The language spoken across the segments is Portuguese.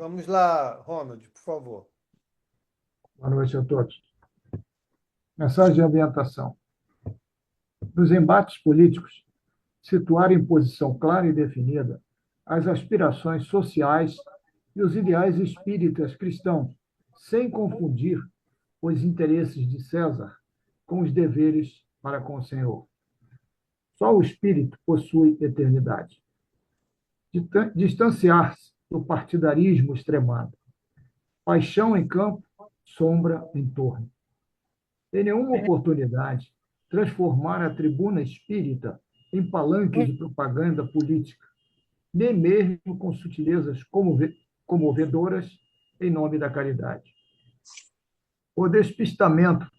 Vamos lá, Ronald, por favor. Boa noite a todos. Mensagem de ambientação. Nos embates políticos, situar em posição clara e definida as aspirações sociais e os ideais espíritas cristãos, sem confundir os interesses de César com os deveres para com o Senhor. Só o espírito possui eternidade. Distanciar-se do partidarismo extremado. Paixão em campo, sombra em torno. Em nenhuma oportunidade, transformar a tribuna espírita em palanque de propaganda política, nem mesmo com sutilezas comovedoras em nome da caridade. O despistamento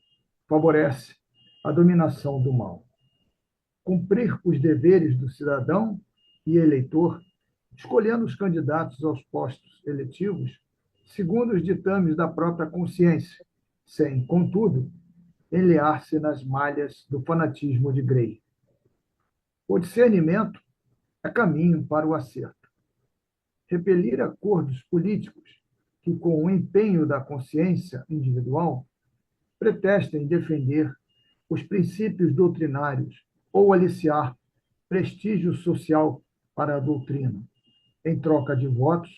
favorece a dominação do mal. Cumprir os deveres do cidadão e eleitor, escolhendo os candidatos aos postos eletivos, segundo os ditames da própria consciência, sem, contudo, enlear-se nas malhas do fanatismo de Grey. O discernimento é caminho para o acerto. Repelir acordos políticos que, com o empenho da consciência individual, pretestem defender os princípios doutrinários ou aliciar prestígio social para a doutrina, em troca de votos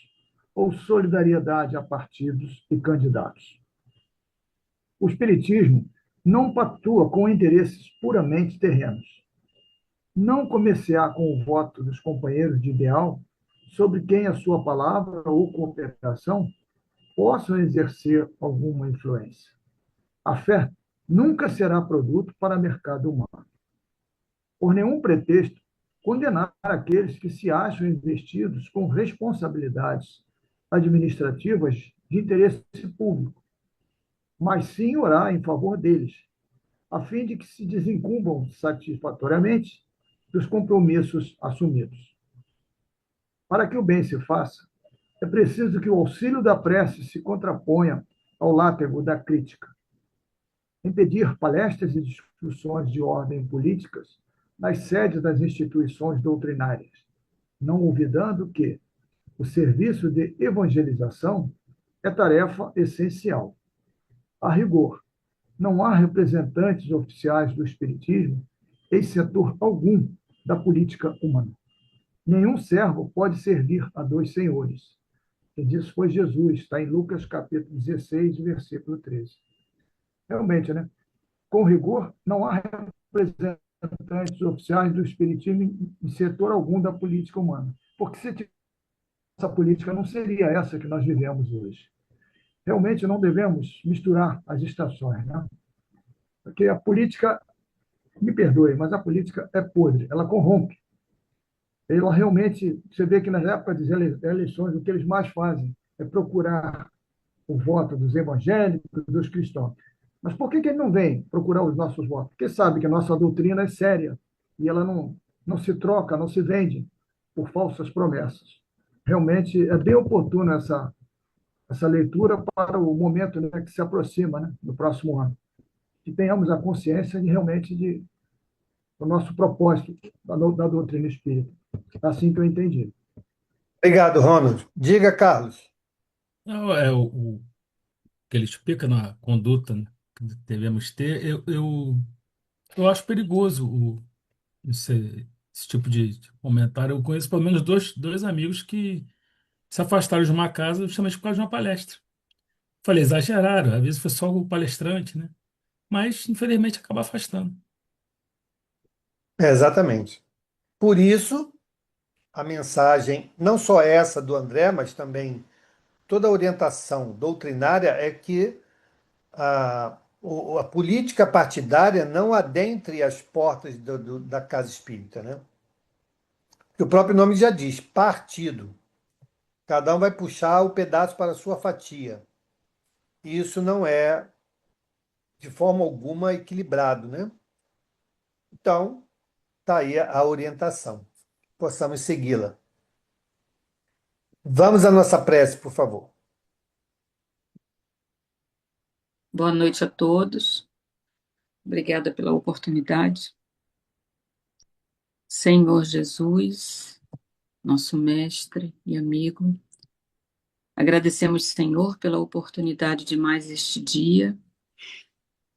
ou solidariedade a partidos e candidatos. O Espiritismo não pactua com interesses puramente terrenos. Não comerciar com o voto dos companheiros de ideal sobre quem a sua palavra ou cooperação possam exercer alguma influência. A fé nunca será produto para mercado humano. Por nenhum pretexto, condenar aqueles que se acham investidos com responsabilidades administrativas de interesse público, mas sim orar em favor deles, a fim de que se desincumbam satisfatoriamente dos compromissos assumidos. Para que o bem se faça, é preciso que o auxílio da prece se contraponha ao látego da crítica. Impedir palestras e discussões de ordem políticas nas sedes das instituições doutrinárias, não olvidando que o serviço de evangelização é tarefa essencial. A rigor, não há representantes oficiais do Espiritismo em setor algum da política humana. Nenhum servo pode servir a dois senhores. Quem disse foi Jesus, está em Lucas capítulo 16, versículo 13. Realmente, né? Com rigor, não há representantes oficiais do Espiritismo em setor algum da política humana. Porque se essa política não seria essa que nós vivemos hoje. Realmente não devemos misturar as estações, né? Porque a política, me perdoe, mas a política é podre, ela corrompe. Ela realmente, você vê que nas épocas das eleições, o que eles mais fazem é procurar o voto dos evangélicos, dos cristãos. Mas por que ele não vem procurar os nossos votos? Porque sabe que a nossa doutrina é séria e ela não se troca, não se vende por falsas promessas. Realmente é bem oportuna essa leitura para o momento, né, que se aproxima, né, no próximo ano. Que tenhamos a consciência de realmente do nosso propósito da doutrina espírita. É assim que eu entendi. Obrigado, Ronald. Diga, Carlos. Não, o que ele explica na conduta, né, que devemos ter. Eu acho perigoso esse tipo de comentário. Eu conheço pelo menos dois amigos que se afastaram de uma casa justamente por causa de uma palestra. Falei, exageraram, às vezes foi só o palestrante, né? Mas, infelizmente, acaba afastando. Exatamente. Por isso, a mensagem, não só essa do André, mas também toda a orientação doutrinária é que a política partidária não adentre as portas da casa espírita, né? Que o próprio nome já diz, partido. Cada um vai puxar o pedaço para a sua fatia. E isso não é, de forma alguma, equilibrado, né? Então, está aí a orientação. Possamos segui-la. Vamos à nossa prece, por favor. Boa noite a todos. Obrigada pela oportunidade. Senhor Jesus, nosso mestre e amigo, Agradecemos, Senhor, pela oportunidade de mais este dia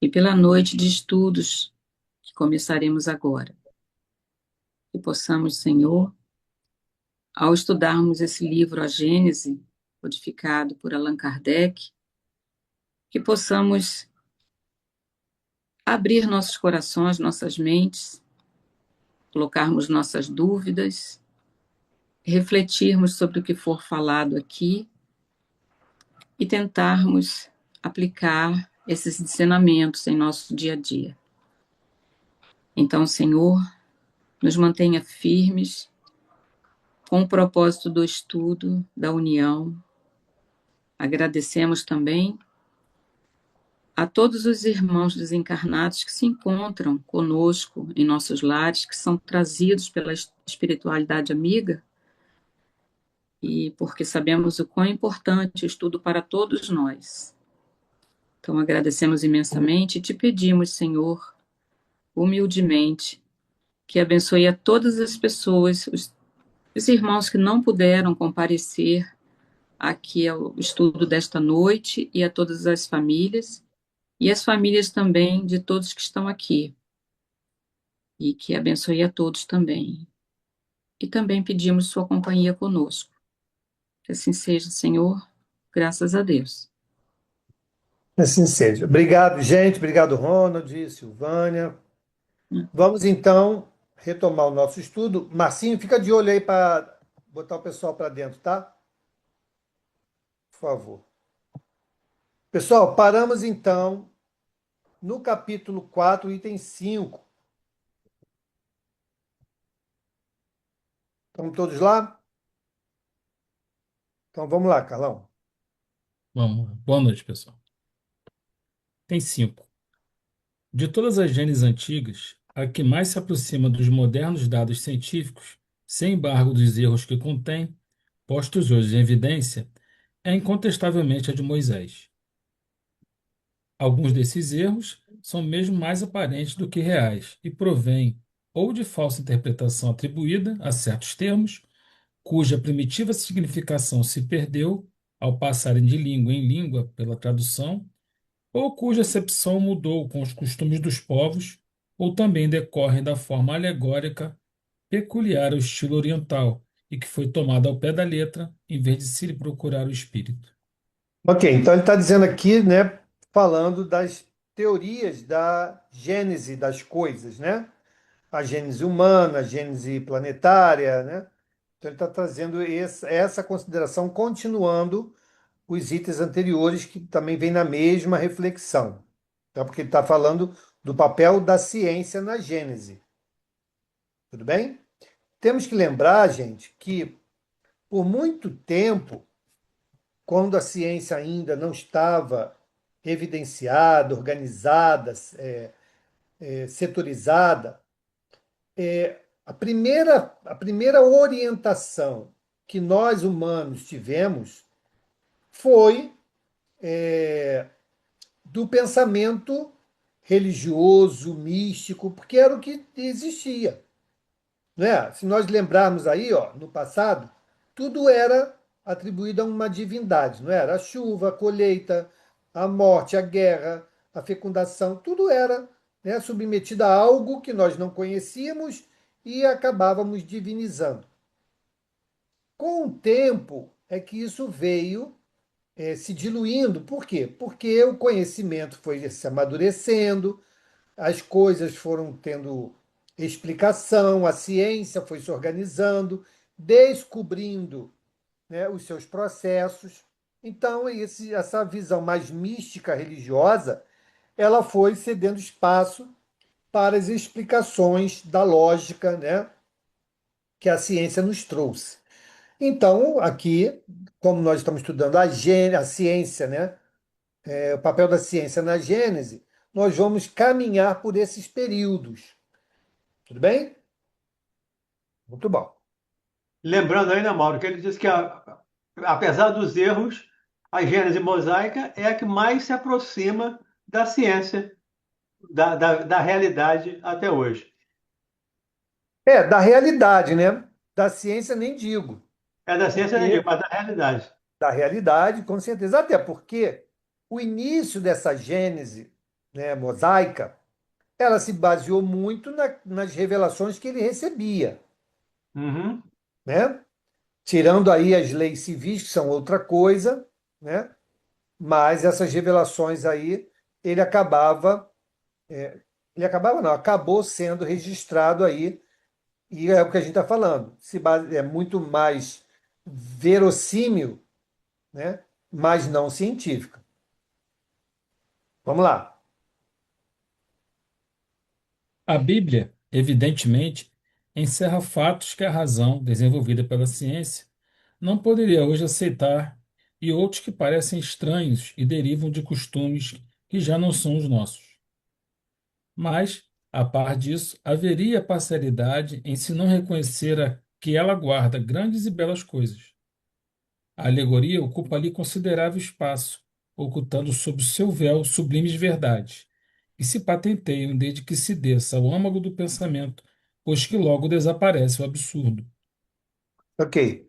e pela noite de estudos que começaremos agora. Que possamos, Senhor, ao estudarmos esse livro, a Gênese, codificado por Allan Kardec, que possamos abrir nossos corações, nossas mentes, colocarmos nossas dúvidas, refletirmos sobre o que for falado aqui e tentarmos aplicar esses ensinamentos em nosso dia a dia. Então, Senhor, nos mantenha firmes com o propósito do estudo, da união. Agradecemos também a todos os irmãos desencarnados que se encontram conosco em nossos lares, que são trazidos pela espiritualidade amiga, e porque sabemos o quão importante o estudo para todos nós. Então, agradecemos imensamente e te pedimos, Senhor, humildemente, que abençoe a todas as pessoas, os irmãos que não puderam comparecer aqui ao estudo desta noite, e a todas as famílias, e as famílias também de todos que estão aqui, e que abençoe a todos também. E também pedimos sua companhia conosco. Que assim seja, Senhor, graças a Deus. Assim seja. Obrigado, gente. Obrigado, Ronald, Silvânia. Vamos, então, retomar o nosso estudo. Marcinho, fica de olho aí para botar o pessoal para dentro, tá? Por favor. Pessoal, paramos, então, no capítulo 4, item 5. Estamos todos lá? Então, vamos lá, Carlão. Vamos lá. Boa noite, pessoal. Tem 5. De todas as genes antigas, a que mais se aproxima dos modernos dados científicos, sem embargo dos erros que contém, postos hoje em evidência, é incontestavelmente a de Moisés. Alguns desses erros são mesmo mais aparentes do que reais e provêm ou de falsa interpretação atribuída a certos termos, cuja primitiva significação se perdeu ao passarem de língua em língua pela tradução, ou cuja acepção mudou com os costumes dos povos, ou também decorrem da forma alegórica peculiar ao estilo oriental e que foi tomada ao pé da letra, em vez de se lhe procurar o espírito. Ok, então ele está dizendo aqui, né, falando das teorias da gênese das coisas, né? A gênese humana, a gênese planetária, né? Então ele está trazendo essa consideração, continuando os itens anteriores, que também vem na mesma reflexão, tá? Porque ele está falando do papel da ciência na gênese. Tudo bem? Temos que lembrar, gente, que por muito tempo, quando a ciência ainda não estava evidenciada, organizada, setorizada, a primeira orientação que nós humanos tivemos foi do pensamento religioso, místico, porque era o que existia. Não é? Se nós lembrarmos aí, ó, no passado, tudo era atribuído a uma divindade, não era? A chuva, a colheita, a morte, a guerra, a fecundação, tudo era, né, submetido a algo que nós não conhecíamos e acabávamos divinizando. Com o tempo é que isso veio se diluindo. Por quê? Porque o conhecimento foi se amadurecendo, as coisas foram tendo explicação, a ciência foi se organizando, descobrindo, né, os seus processos. Então, essa visão mais mística religiosa, ela foi cedendo espaço para as explicações da lógica, né, que a ciência nos trouxe. Então, aqui, como nós estamos estudando a ciência, né, o papel da ciência na Gênese, nós vamos caminhar por esses períodos. Tudo bem? Muito bom. Lembrando ainda, Mauro, que ele diz que, apesar dos erros, a Gênese mosaica é a que mais se aproxima da ciência, da realidade até hoje. Da realidade, né? Da ciência nem digo, É da ciência, nem digo, porque mas da realidade. da realidade, com certeza. Até porque o início dessa Gênese, né, mosaica, ela se baseou muito nas revelações que ele recebia, Uhum. né? Tirando aí as leis civis, que são outra coisa, né? Mas essas revelações aí, ele acabava, ele acabava não, acabou sendo registrado aí, e é o que a gente está falando. É muito mais verossímil, né? Mas não científica. Vamos lá. A Bíblia, evidentemente, encerra fatos que a razão, desenvolvida pela ciência, não poderia hoje aceitar e outros que parecem estranhos e derivam de costumes que já não são os nossos. Mas, a par disso, haveria parcialidade em se não reconhecer que ela guarda grandes e belas coisas. A alegoria ocupa ali considerável espaço, ocultando sob seu véu sublimes verdades, que se patenteiam desde que se desça ao âmago do pensamento, pois que logo desaparece o absurdo. Ok.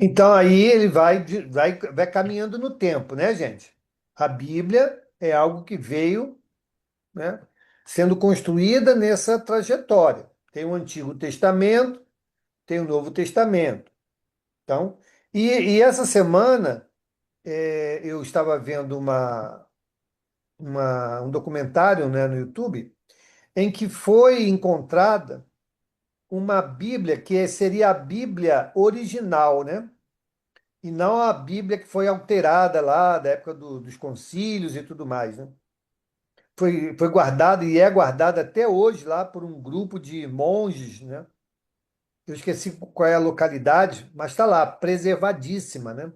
Então aí ele vai caminhando no tempo, né, gente? A Bíblia é algo que veio, né, sendo construída nessa trajetória. Tem o Antigo Testamento, tem o Novo Testamento. Então, e essa semana eu estava vendo um documentário, né, no YouTube em que foi encontrada uma Bíblia seria a Bíblia original, né? E não a Bíblia que foi alterada lá da época dos concílios e tudo mais, né? Foi guardada e é guardada até hoje lá por um grupo de monges, né? Eu esqueci qual é a localidade, mas está lá, preservadíssima, né?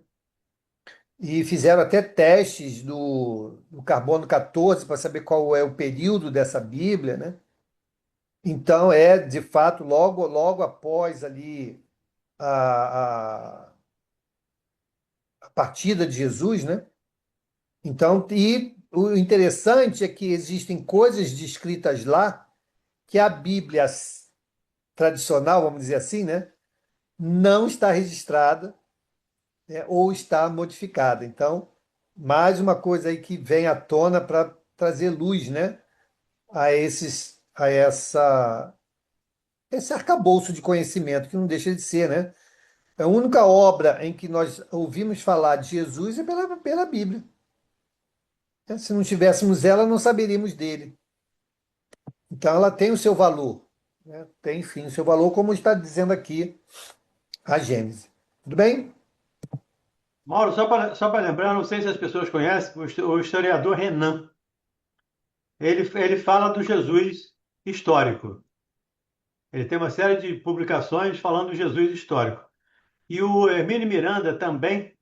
E fizeram até testes do carbono 14 para saber qual é o período dessa Bíblia, né? Então é, de fato, logo após ali a partida de Jesus, né? Então, e o interessante é que existem coisas descritas lá que a Bíblia tradicional, vamos dizer assim, né, não está registrada, né, ou está modificada. Então, mais uma coisa aí que vem à tona para trazer luz, né, esse arcabouço de conhecimento que não deixa de ser, né? A única obra em que nós ouvimos falar de Jesus é pela Bíblia. Se não tivéssemos ela, não saberíamos dele. Então, ela tem o seu valor, né? Tem, sim, o seu valor, como está dizendo aqui a Gênese. Tudo bem? Mauro, só para lembrar, não sei se as pessoas conhecem, o historiador Renan. Ele fala do Jesus histórico. Ele tem uma série de publicações falando do Jesus histórico. E o Hermínio Miranda também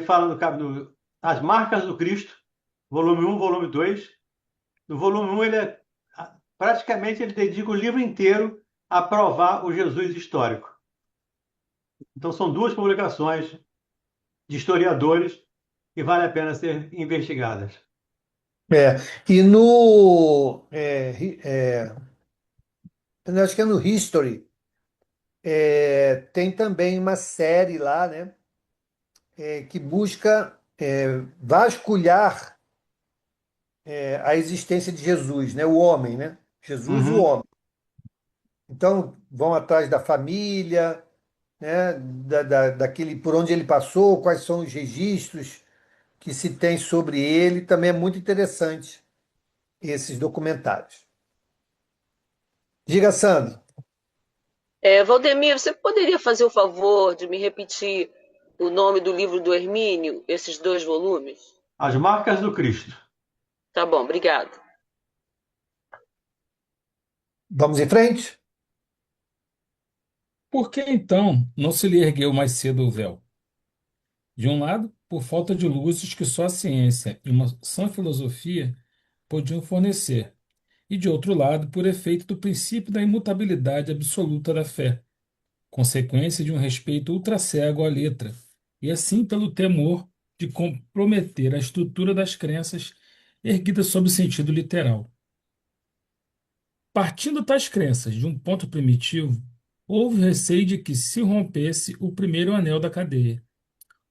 fala As Marcas do Cristo, volume um, volume 2. No volume um, praticamente ele dedica o livro inteiro a provar o Jesus histórico. Então, são duas publicações de historiadores que vale a pena ser investigadas. É, e eu acho que é no History, tem também uma série lá, né, que busca vasculhar a existência de Jesus, né, o homem, né? Jesus, o Uhum. homem. Então, vão atrás da família, né, daquele por onde ele passou, quais são os registros que se tem sobre ele. Também é muito interessante esses documentários. Diga, Sandro. Valdemir, você poderia fazer o favor de me repetir o nome do livro do Hermínio, esses dois volumes? As Marcas do Cristo. Tá bom, obrigado. Vamos em frente? Por que então não se lhe ergueu mais cedo o véu? De um lado, por falta de luzes que só a ciência e uma sã filosofia podiam fornecer, e de outro lado, por efeito do princípio da imutabilidade absoluta da fé, consequência de um respeito ultracego à letra, e assim pelo temor de comprometer a estrutura das crenças erguidas sob o sentido literal. Partindo tais crenças de um ponto primitivo, houve receio de que se rompesse o primeiro anel da cadeia,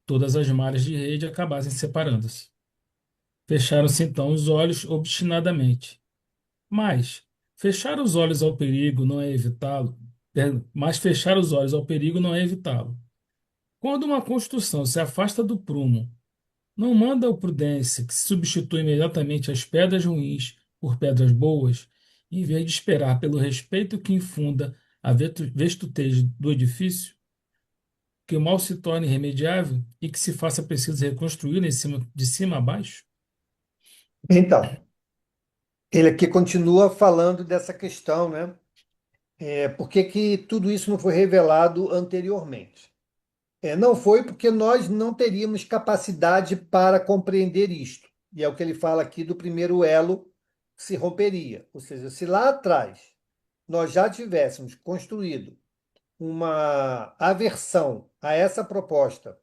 todas as malhas de rede acabassem separando-se. Fecharam-se então os olhos obstinadamente. Mas fechar os olhos ao perigo não é evitá-lo. Mas fechar os olhos ao perigo não é evitá-lo. Quando uma construção se afasta do prumo, não manda o prudência que se substitui imediatamente as pedras ruins por pedras boas, em vez de esperar pelo respeito que infunda a vestutez do edifício, que o mal se torne irremediável e que se faça preciso reconstruir de cima a baixo? Então, ele aqui continua falando dessa questão, né? Por que que tudo isso não foi revelado anteriormente? Não foi porque nós não teríamos capacidade para compreender isto. E é o que ele fala aqui do primeiro elo que se romperia. Ou seja, se lá atrás nós já tivéssemos construído uma aversão a essa proposta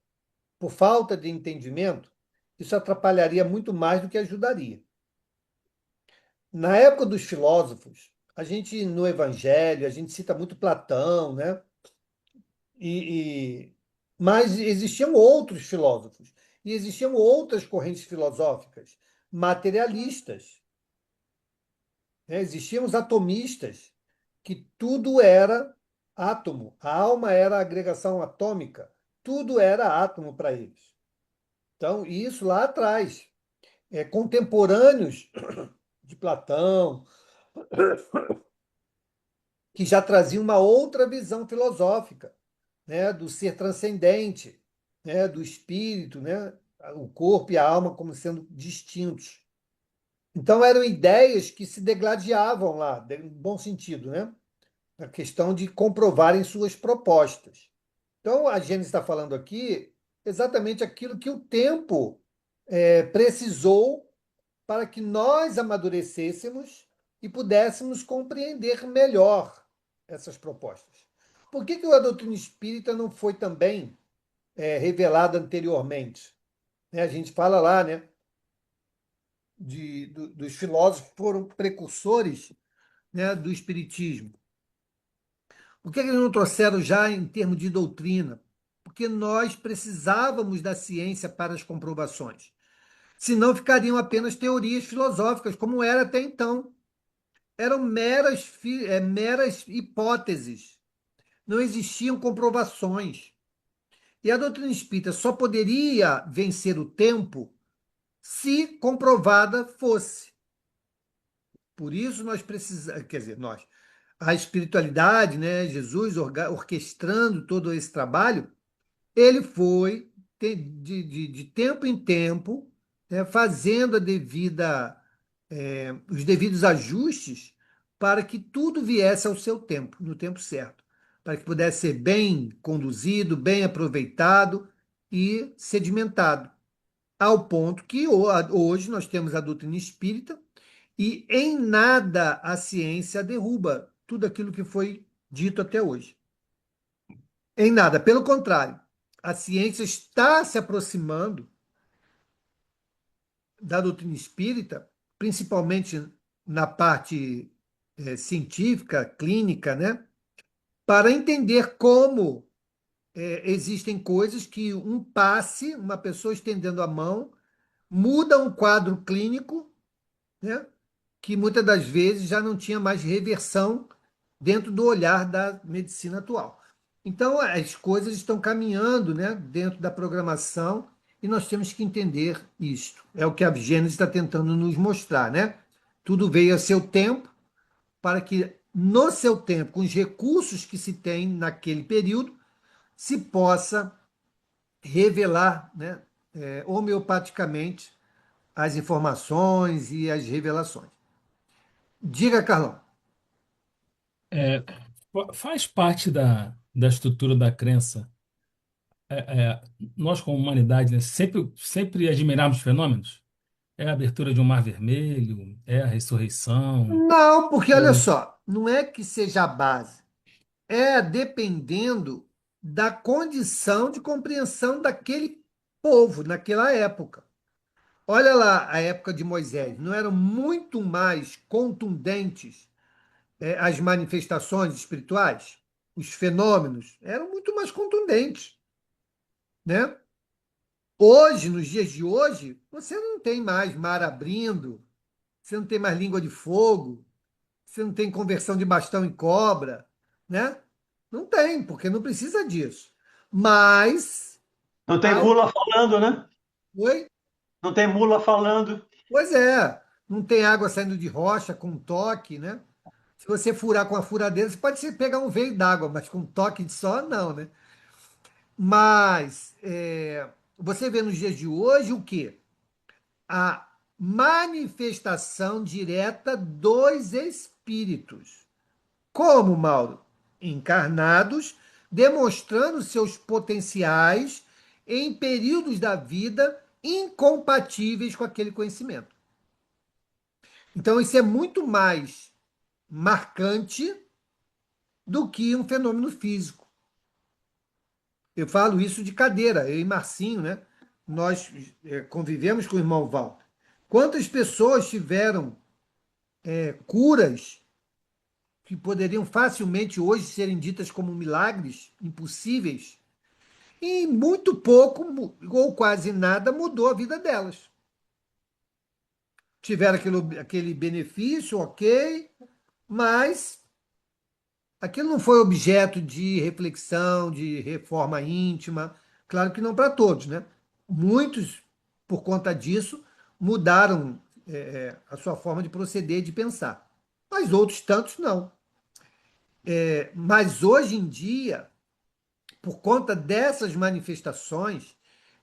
por falta de entendimento, isso atrapalharia muito mais do que ajudaria. Na época dos filósofos, a gente no Evangelho, a gente cita muito Platão, né? E, e- mas existiam outros filósofos e existiam outras correntes filosóficas materialistas, né? Existiam os atomistas, que tudo era átomo, a alma era a agregação atômica, tudo era átomo para eles. Então, isso lá atrás, contemporâneos de Platão, que já traziam uma outra visão filosófica, né, do ser transcendente, né, do espírito, né, o corpo e a alma como sendo distintos. Então eram ideias que se degladiavam lá, em bom sentido, né? A questão de comprovarem suas propostas. Então a Gênesis está falando aqui exatamente aquilo que o tempo precisou para que nós amadurecêssemos e pudéssemos compreender melhor essas propostas. Por que que a doutrina espírita não foi também revelada anteriormente? Né? A gente fala lá, né, dos filósofos que foram precursores, né, do espiritismo. Por que eles não trouxeram já em termos de doutrina? Porque nós precisávamos da ciência para as comprovações. Senão ficariam apenas teorias filosóficas, como era até então. Eram meras hipóteses. Não existiam comprovações. E a doutrina espírita só poderia vencer o tempo se comprovada fosse. Por isso nós precisamos, quer dizer, nós, a espiritualidade, né, Jesus orquestrando todo esse trabalho, ele foi de tempo em tempo, né, fazendo os devidos ajustes para que tudo viesse ao seu tempo, no tempo certo, para que pudesse ser bem conduzido, bem aproveitado e sedimentado, ao ponto que hoje nós temos a doutrina espírita e em nada a ciência derruba tudo aquilo que foi dito até hoje. Em nada, pelo contrário, a ciência está se aproximando da doutrina espírita, principalmente na parte científica, clínica, né? Para entender como existem coisas que um passe, uma pessoa estendendo a mão, muda um quadro clínico, né? Que muitas das vezes já não tinha mais reversão dentro do olhar da medicina atual. Então, as coisas estão caminhando, né, dentro da programação e nós temos que entender isto. É o que a Gênesis está tentando nos mostrar, né? Tudo veio a seu tempo para que, no seu tempo, com os recursos que se tem naquele período, se possa revelar, né, homeopaticamente as informações e as revelações. Diga, Carlão. É, faz parte da estrutura da crença. Nós, como humanidade, né, sempre admiramos fenômenos. É a abertura de um mar vermelho, é a ressurreição. Não, porque olha É, só, não é que seja a base, é dependendo da condição de compreensão daquele povo naquela época. Olha lá a época de Moisés, não eram muito mais contundentes as manifestações espirituais? Os fenômenos eram muito mais contundentes, né? Hoje, nos dias de hoje, você não tem mais mar abrindo, você não tem mais língua de fogo, você não tem conversão de bastão em cobra, né? Não tem, porque não precisa disso. Mas, Não tem ao... mula falando, né? Oi? Não tem mula falando. Pois é, não tem água saindo de rocha com toque, né? Se você furar com a furadeira, você pode pegar um veio d'água, mas com toque de sol, não, né? Mas você vê nos dias de hoje o quê? A manifestação direta dos espíritos. Como, Mauro? Encarnados, demonstrando seus potenciais em períodos da vida incompatíveis com aquele conhecimento. Então, isso é muito mais marcante do que um fenômeno físico. Eu falo isso de cadeira, eu e Marcinho, né? Nós convivemos com o irmão Walter. Quantas pessoas tiveram curas que poderiam facilmente hoje serem ditas como milagres impossíveis, e muito pouco ou quase nada mudou a vida delas. Tiveram aquele benefício, ok, mas aquilo não foi objeto de reflexão, de reforma íntima. Claro que não para todos, né? Muitos, por conta disso, mudaram a sua forma de proceder e de pensar. Mas outros tantos não. Mas hoje em dia, por conta dessas manifestações,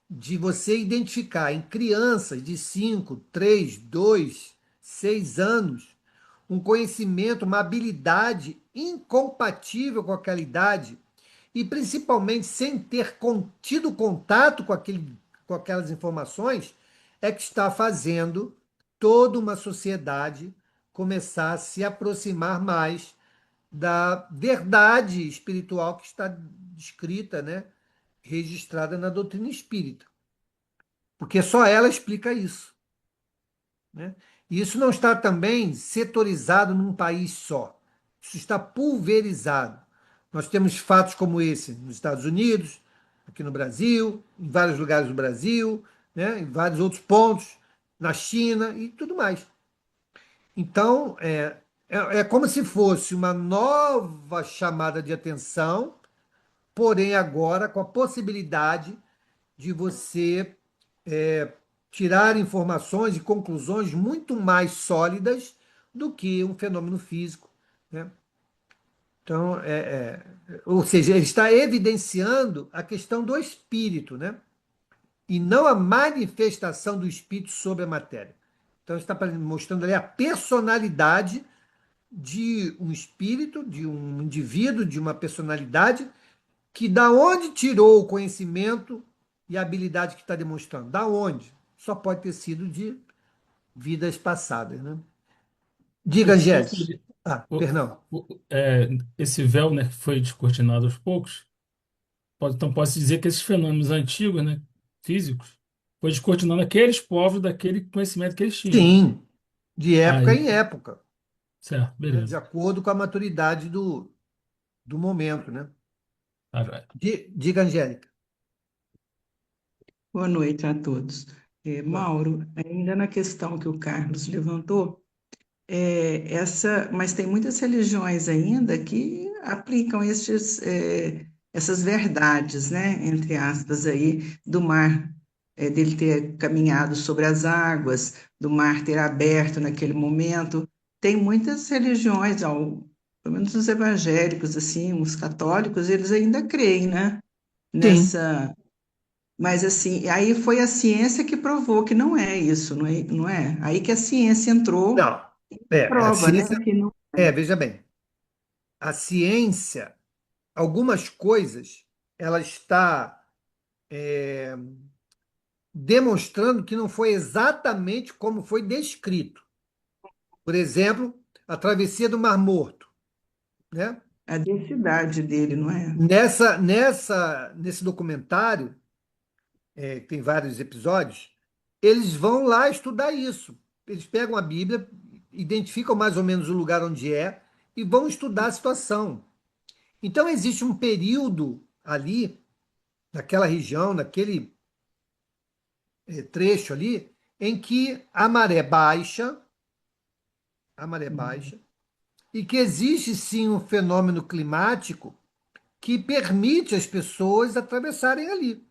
de você identificar em crianças de 5, 3, 2, 6 anos, um conhecimento, uma habilidade incompatível com aquela idade, e principalmente sem ter tido contato com aquelas informações, é que está fazendo toda uma sociedade começar a se aproximar mais da verdade espiritual que está descrita, né, registrada na doutrina espírita. Porque só ela explica isso, né? E isso não está também setorizado num país só. Isso está pulverizado. Nós temos fatos como esse nos Estados Unidos, aqui no Brasil, em vários lugares do Brasil, né, em vários outros pontos, na China e tudo mais. Então, é como se fosse uma nova chamada de atenção, porém agora com a possibilidade de você é, tirar informações e conclusões muito mais sólidas do que um fenômeno físico, né? Então, ou seja, ele está evidenciando a questão do espírito, né? E não a manifestação do espírito sobre a matéria. Então, está mostrando ali a personalidade de um espírito, de um indivíduo, de uma personalidade que da onde tirou o conhecimento e a habilidade que está demonstrando? Da onde? Só pode ter sido de vidas passadas, né? Diga, Só Angélica. sobre Ah, o- perdão. esse véu, né, que foi descortinado aos poucos. Então, posso dizer que esses fenômenos antigos, né, físicos, foi descortinando aqueles povos daquele conhecimento que eles tinham. Sim, de época Aí, em época, certo, né? De beleza. acordo com a maturidade do momento, né? Tá, joia. Diga, Angélica. Boa noite a todos. Boa. Mauro, ainda na questão que o Carlos levantou, mas tem muitas religiões ainda que aplicam essas verdades, né, entre aspas, aí, do mar, dele ter caminhado sobre as águas, do mar ter aberto naquele momento. Tem muitas religiões, pelo menos os evangélicos, assim, os católicos, eles ainda creem, né, Sim. nessa. Mas assim, aí foi a ciência que provou que não é isso, não é? Não é? Aí que a ciência entrou, Não. A prova, né? ciência. Que não. Veja bem. A ciência, algumas coisas, ela está demonstrando que não foi exatamente como foi descrito. Por exemplo, a travessia do Mar Morto, né? A densidade dele, não é? Nesse documentário, que tem vários episódios, eles vão lá estudar isso. Eles pegam a Bíblia, identificam mais ou menos o lugar onde é e vão estudar a situação. Então, existe um período ali, naquela região, naquele trecho ali em que a maré baixa, e que existe sim um fenômeno climático que permite as pessoas atravessarem ali.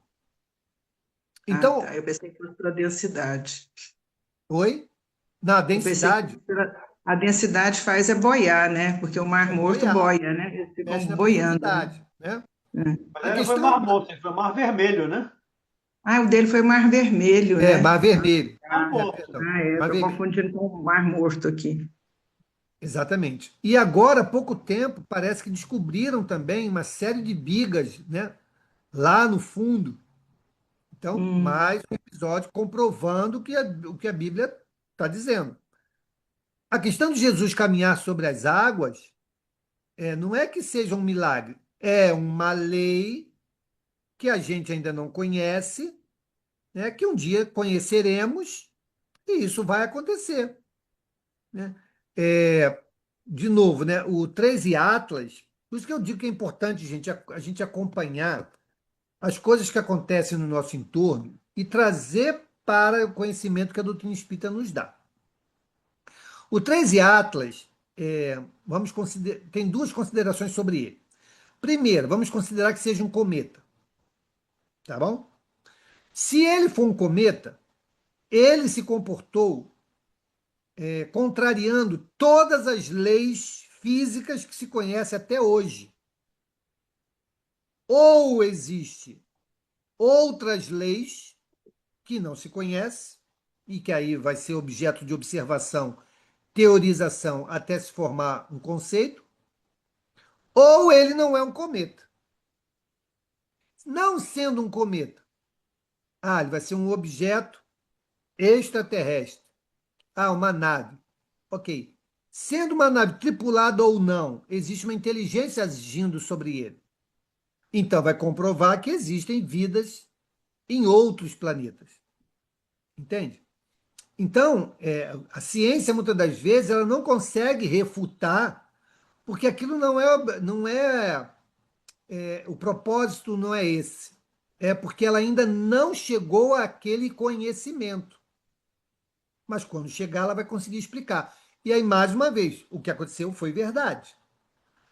Ah, Então, tá. Eu pensei que fosse pela densidade. oi? Na Eu pensei que densidade fosse a densidade faz é boiar, né? Porque o Mar é Morto boiar, boia, né? Eles ficam mexe na boiando, né? profundidade, né? Mas A aí não foi questão Mar Morto, foi Mar Vermelho, né? Ah, o dele foi Mar Vermelho, é né? Mar Vermelho, Mar Morto. Mar Estou Vermelho. confundindo com o Mar Morto aqui. Exatamente. E agora, há pouco tempo, parece que descobriram também uma série de bigas, né, lá no fundo. Então, Hum, mais um episódio comprovando o que a Bíblia está dizendo. A questão de Jesus caminhar sobre as águas não é que seja um milagre, é uma lei que a gente ainda não conhece, né, que um dia conheceremos e isso vai acontecer, né? É, de novo, né, o 13 Atlas, por isso que eu digo que é importante, gente, a gente acompanhar as coisas que acontecem no nosso entorno e trazer para o conhecimento que a doutrina espírita nos dá. O 13 Atlas, tem duas considerações sobre ele. Primeiro, vamos considerar que seja um cometa, tá bom? Se ele for um cometa, ele se comportou contrariando todas as leis físicas que se conhece até hoje. Ou existe outras leis que não se conhece e que aí vai ser objeto de observação, teorização até se formar um conceito, ou ele não é um cometa. Não sendo um cometa, ele vai ser um objeto extraterrestre. Uma nave. Ok. Sendo uma nave tripulada ou não, existe uma inteligência agindo sobre ele. Então, vai comprovar que existem vidas em outros planetas. Entende? Então, a ciência, muitas das vezes, ela não consegue refutar, porque aquilo o propósito não é esse. É porque ela ainda não chegou àquele conhecimento. Mas quando chegar, ela vai conseguir explicar. E aí, mais uma vez, o que aconteceu foi verdade.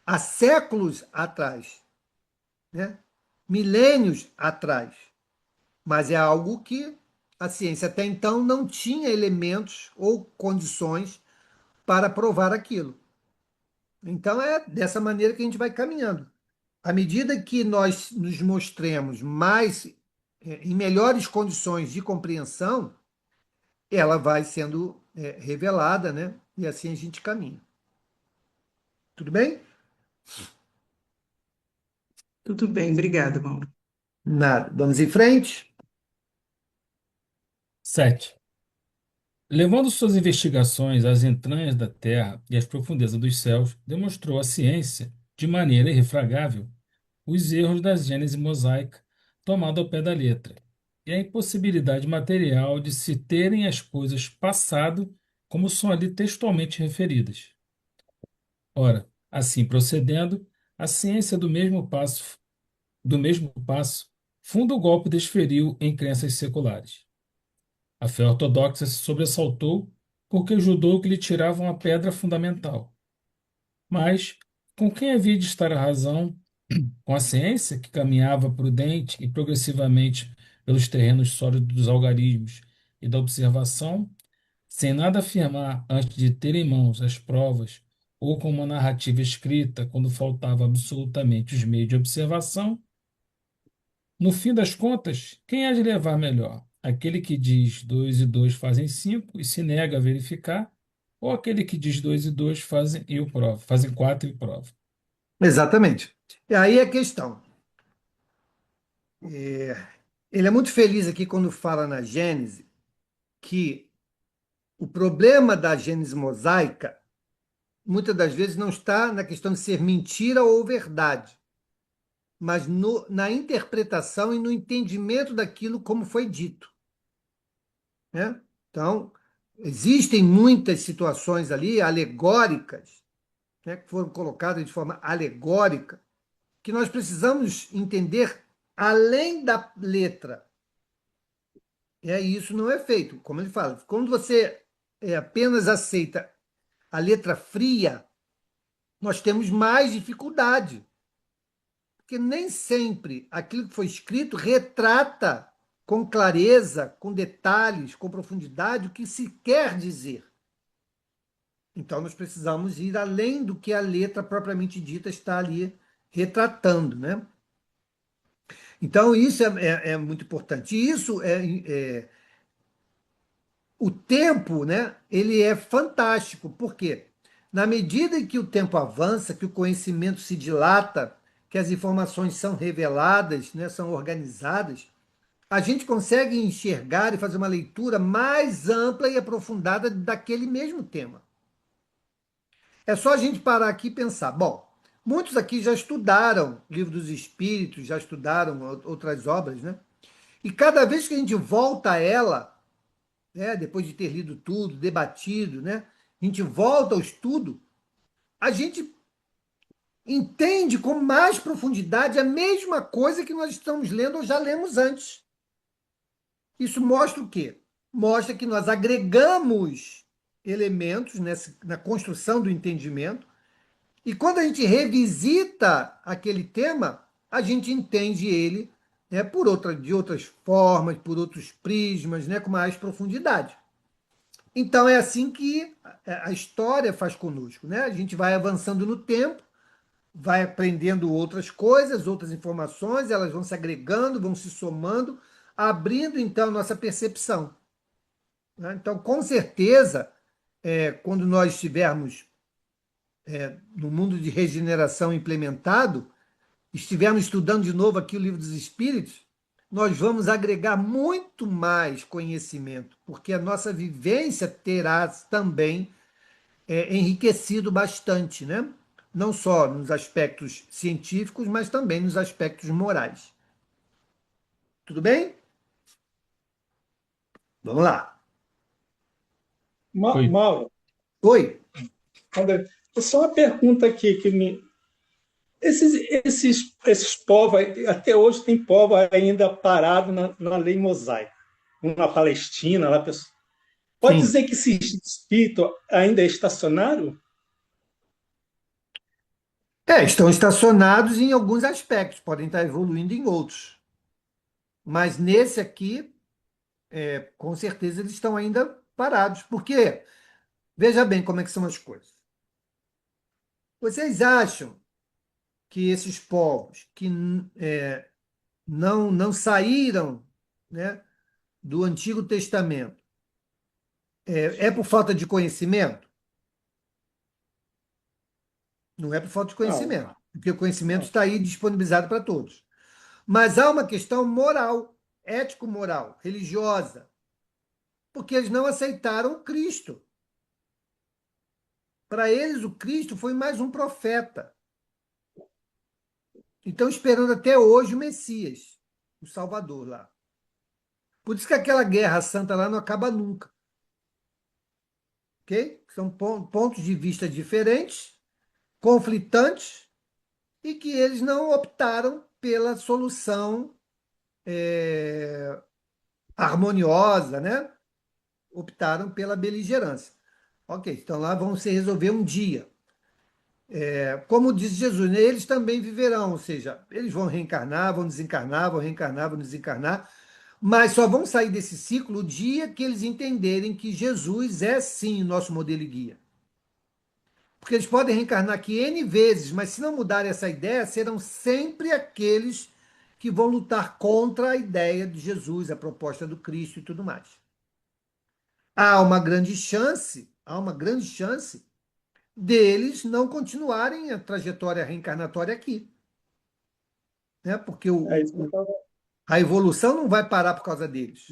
Há séculos atrás, né? Milênios atrás. Mas é algo que a ciência até então não tinha elementos ou condições para provar aquilo. Então é dessa maneira que a gente vai caminhando. À medida que nós nos mostremos mais em melhores condições de compreensão, ela vai sendo revelada, né? E assim a gente caminha. Tudo bem? tudo bem, obrigada, Mauro. Nada. Vamos em frente? 7. Levando suas investigações às entranhas da terra e às profundezas dos céus, demonstrou a ciência, de maneira irrefragável, os erros da gênese mosaica, tomada ao pé da letra, e a impossibilidade material de se terem as coisas passado como são ali textualmente referidas. Ora, assim procedendo, a ciência do mesmo passo, fundo o golpe desferiu em crenças seculares. A fé ortodoxa se sobressaltou porque julgou que lhe tiravam a pedra fundamental. Mas, com quem havia de estar a razão? Com a ciência, que caminhava prudente e progressivamente pelos terrenos sólidos dos algarismos e da observação, sem nada afirmar antes de ter em mãos as provas, ou com uma narrativa escrita quando faltava absolutamente os meios de observação, no fim das contas, quem há de levar melhor? Aquele que diz 2 e 2 fazem 5 e se nega a verificar, ou aquele que diz 2 e 2 fazem 4 e prova? Exatamente. E aí a questão. Ele é muito feliz aqui quando fala na Gênese que o problema da Gênese mosaica muitas das vezes não está na questão de ser mentira ou verdade, mas na interpretação e no entendimento daquilo como foi dito, né? Então, existem muitas situações ali alegóricas, né, que foram colocadas de forma alegórica, que nós precisamos entender além da letra, Isso não é feito. Como ele fala, quando você apenas aceita a letra fria, nós temos mais dificuldade. Porque nem sempre aquilo que foi escrito retrata com clareza, com detalhes, com profundidade o que se quer dizer. Então, nós precisamos ir além do que a letra propriamente dita está ali retratando, né? Então, isso é muito importante. E isso o tempo, né? Ele é fantástico. Por quê? Na medida em que o tempo avança, que o conhecimento se dilata, que as informações são reveladas, né? São organizadas, a gente consegue enxergar e fazer uma leitura mais ampla e aprofundada daquele mesmo tema. É só a gente parar aqui e pensar. Bom, muitos aqui já estudaram Livro dos Espíritos, já estudaram outras obras, né? E cada vez que a gente volta a ela, né, depois de ter lido tudo, debatido, né, a gente volta ao estudo, a gente entende com mais profundidade a mesma coisa que nós estamos lendo ou já lemos antes. Isso mostra o quê? Mostra que nós agregamos elementos na construção do entendimento, e quando a gente revisita aquele tema, a gente entende ele, né, de outras formas, por outros prismas, né, com mais profundidade. Então é assim que a história faz conosco, né? A gente vai avançando no tempo, vai aprendendo outras coisas, outras informações, elas vão se agregando, vão se somando, abrindo então nossa percepção, né? Então, com certeza, quando nós estivermos no mundo de regeneração implementado, estivermos estudando de novo aqui o Livro dos Espíritos, nós vamos agregar muito mais conhecimento, porque a nossa vivência terá também enriquecido bastante, né? Não só nos aspectos científicos, mas também nos aspectos morais. Tudo bem? Vamos lá. Oi. Mauro, Oi. André, só uma pergunta aqui que me. Esses povos, até hoje tem povo ainda parado na lei mosaica. Na Palestina, lá, pode Sim. dizer que esse espírito ainda é estacionário? Estão estacionados em alguns aspectos, podem estar evoluindo em outros. Mas nesse aqui, com certeza, eles estão ainda parados. Por quê? Veja bem como é que são as coisas. Vocês acham que esses povos que não saíram, né, do Antigo Testamento por falta de conhecimento? Não é por falta de Não, conhecimento, porque o conhecimento não. está aí disponibilizado para todos. Mas há uma questão moral, ético-moral, religiosa, porque eles não aceitaram o Cristo. Para eles, o Cristo foi mais um profeta. Então, esperando até hoje o Messias, o Salvador lá. Por isso que aquela guerra santa lá não acaba nunca. Ok? São pontos de vista diferentes, conflitantes, e que eles não optaram pela solução harmoniosa, né? Optaram pela beligerância. Ok, então lá vão se resolver um dia. Como diz Jesus, né, eles também viverão, ou seja, eles vão reencarnar, vão desencarnar, vão reencarnar, vão desencarnar, mas só vão sair desse ciclo o dia que eles entenderem que Jesus é sim o nosso modelo e guia. Porque eles podem reencarnar aqui N vezes, mas se não mudarem essa ideia, serão sempre aqueles que vão lutar contra a ideia de Jesus, a proposta do Cristo e tudo mais. Há uma grande chance deles não continuarem a trajetória reencarnatória aqui, né? Porque É isso que eu tava. a evolução não vai parar por causa deles,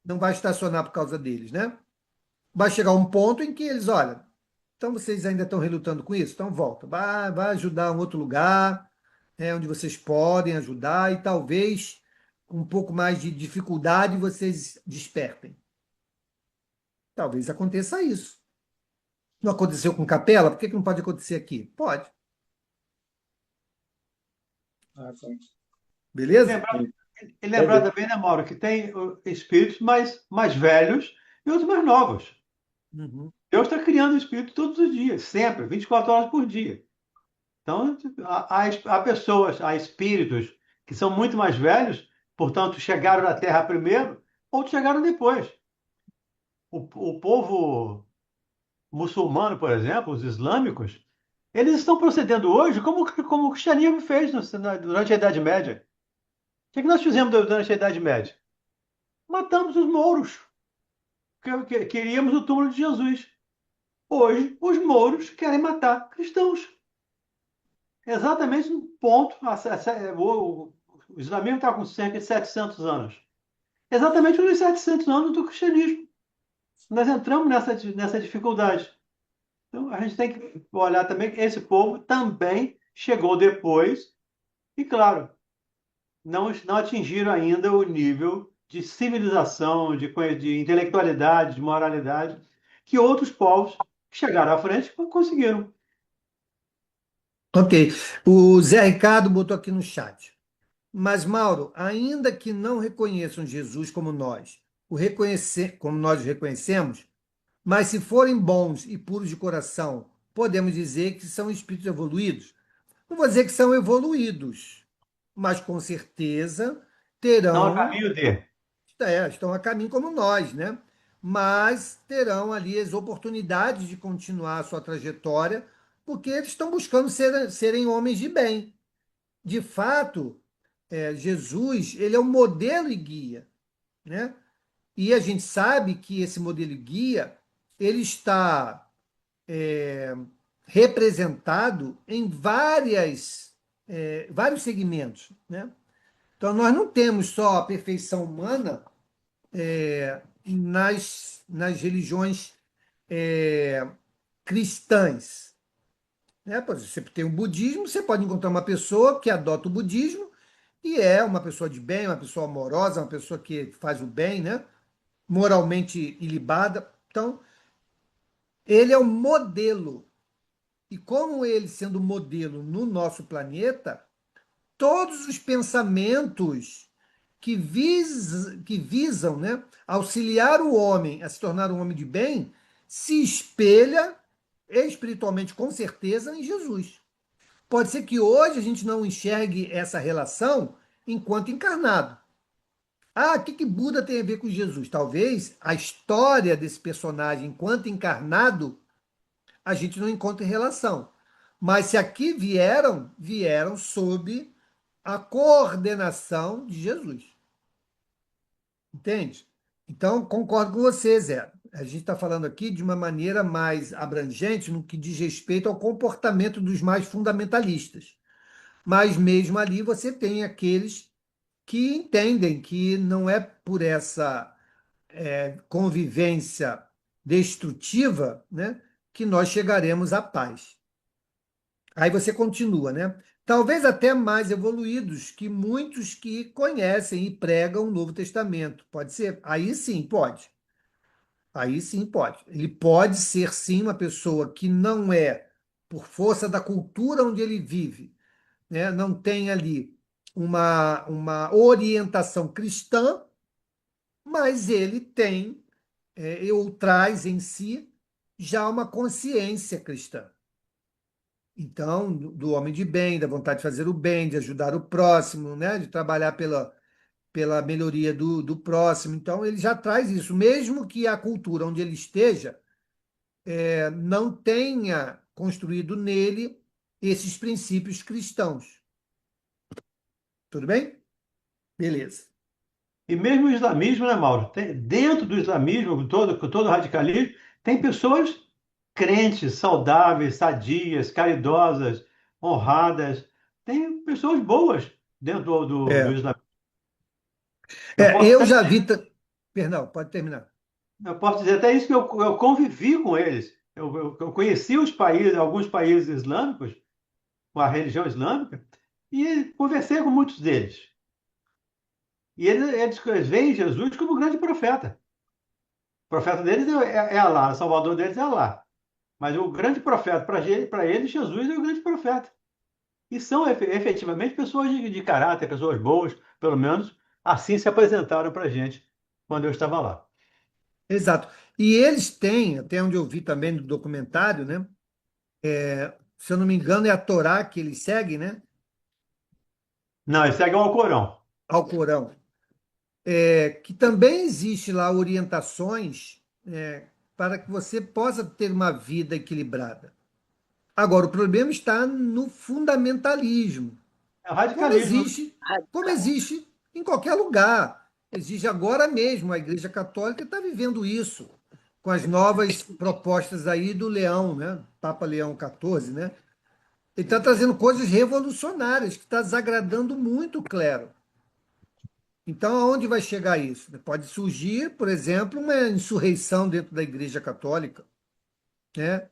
não vai estacionar por causa deles, né? Vai chegar um ponto em que eles, olha, então vocês ainda estão relutando com isso? Então volta, vai ajudar em outro lugar, onde vocês podem ajudar e talvez com um pouco mais de dificuldade vocês despertem. Talvez aconteça isso. Não aconteceu com Capela? Por que não pode acontecer aqui? Pode. Ah, tá. Beleza? E Quer lembrar dizer, também, né, Mauro, que tem espíritos mais velhos e outros mais novos. Uhum. Deus está criando espírito todos os dias, sempre, 24 horas por dia. Então, há pessoas, há espíritos que são muito mais velhos, portanto, chegaram na Terra primeiro, outros chegaram depois. O povo muçulmano, por exemplo, os islâmicos, eles estão procedendo hoje como o cristianismo fez durante a Idade Média. O que é que nós fizemos durante a Idade Média? Matamos os mouros, que queríamos o túmulo de Jesus. Hoje, os mouros querem matar cristãos. Exatamente no ponto. O islamismo está com cerca de 700 anos. Exatamente nos 700 anos do cristianismo. Nós entramos nessa dificuldade. Então, a gente tem que olhar também que esse povo também chegou depois e, claro, não atingiram ainda o nível de civilização, de intelectualidade, de moralidade que outros povos que chegaram à frente conseguiram. Ok. O Zé Ricardo botou aqui no chat. Mas, Mauro, ainda que não reconheçam Jesus como nós o reconhecemos, mas se forem bons e puros de coração, podemos dizer que são espíritos evoluídos? Não vou dizer que são evoluídos, mas com certeza Estão a terão, caminho de. estão a caminho como nós, né? Mas terão ali as oportunidades de continuar a sua trajetória, porque eles estão buscando serem homens de bem. De fato, Jesus, ele é um modelo e guia, né? E a gente sabe que esse modelo e guia, ele está representado em vários segmentos, né? Então, nós não temos só a perfeição humana nas religiões cristãs, né? Por exemplo, você tem o budismo, você pode encontrar uma pessoa que adota o budismo e é uma pessoa de bem, uma pessoa amorosa, uma pessoa que faz o bem, né? Moralmente ilibada. Então, ele é um modelo. E como ele sendo modelo no nosso planeta, todos os pensamentos que visam, né, auxiliar o homem a se tornar um homem de bem se espelha espiritualmente, com certeza, em Jesus. Pode ser que hoje a gente não enxergue essa relação enquanto encarnado. Ah, o que Buda tem a ver com Jesus? Talvez a história desse personagem enquanto encarnado a gente não encontre relação. Mas se aqui vieram sob a coordenação de Jesus. Entende? Então, concordo com você, Zé. A gente está falando aqui de uma maneira mais abrangente no que diz respeito ao comportamento dos mais fundamentalistas. Mas mesmo ali você tem aqueles que entendem que não é por essa convivência destrutiva, né, que nós chegaremos à paz. Aí você continua, né? Talvez até mais evoluídos que muitos que conhecem e pregam o Novo Testamento. Pode ser? Aí sim, pode. Aí sim, pode. Ele pode ser, sim, uma pessoa que não é, por força da cultura onde ele vive, né? Não tem ali uma orientação cristã, mas ele tem, ou traz em si, já uma consciência cristã. Então, do homem de bem, da vontade de fazer o bem, de ajudar o próximo, né? De trabalhar pela melhoria do próximo. Então, ele já traz isso, mesmo que a cultura onde ele esteja não tenha construído nele esses princípios cristãos. Tudo bem? Beleza. E mesmo o islamismo, né, Mauro? Dentro do islamismo, com todo o radicalismo, tem pessoas crentes, saudáveis, sadias, caridosas, honradas. Tem pessoas boas dentro do É, islamismo. Eu posso eu já até, vi. Perdão, pode terminar. eu posso dizer até isso que eu convivi com eles. Eu conheci os países, alguns países islâmicos, com a religião islâmica, e conversei com muitos deles. E eles veem Jesus como o grande profeta. O profeta deles é Alá, o salvador deles é Alá. Mas o grande profeta, para eles, Jesus é o grande profeta. E são efetivamente pessoas de caráter, pessoas boas, pelo menos assim se apresentaram para a gente quando eu estava lá. Exato. E eles têm, até onde eu vi também no documentário, né? Se eu não me engano, é a Torá que eles seguem, né? Não, eles seguem o Alcorão. Ao Corão. Que também existe lá orientações para que você possa ter uma vida equilibrada. Agora, o problema está no fundamentalismo, É como radicalismo, né? existe, como Radical. existe em qualquer lugar. Existe agora mesmo, a Igreja Católica está vivendo isso, com as novas propostas aí do Leão, né? Papa Leão XIV, né? Ele está trazendo coisas revolucionárias, que está desagradando muito o clero. Então, aonde vai chegar isso? Pode surgir, por exemplo, uma insurreição dentro da Igreja Católica, né?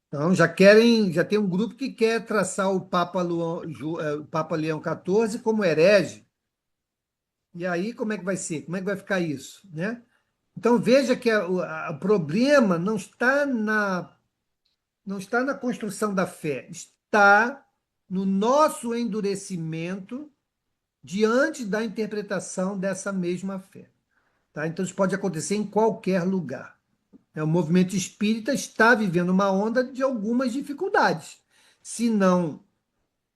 Então, já tem um grupo que quer traçar o Papa Leão XIV como herege. E aí, como é que vai ser? Como é que vai ficar isso, né? Então, veja que o problema não está na construção da fé, está no nosso endurecimento diante da interpretação dessa mesma fé. Tá? Então, isso pode acontecer em qualquer lugar. O movimento espírita está vivendo uma onda de algumas dificuldades. Se não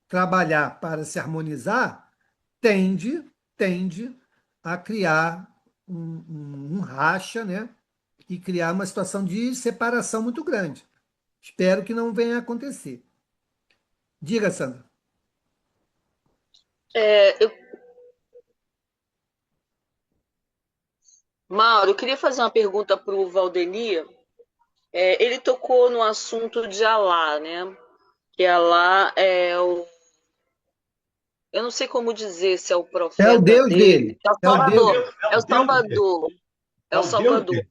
trabalhar para se harmonizar, tende a criar um racha, né? E criar uma situação de separação muito grande. Espero que não venha a acontecer. Diga, Sandra. É, Mauro, eu queria fazer uma pergunta para o Valdemir. Ele tocou no assunto de Alá, né? Que Alá é o. Eu não sei como dizer se é o É o profeta Deus dele. dele. É o É o Deus. Salvador. É É o o Deus dele. Salvador. É É o o Deus Salvador. dele.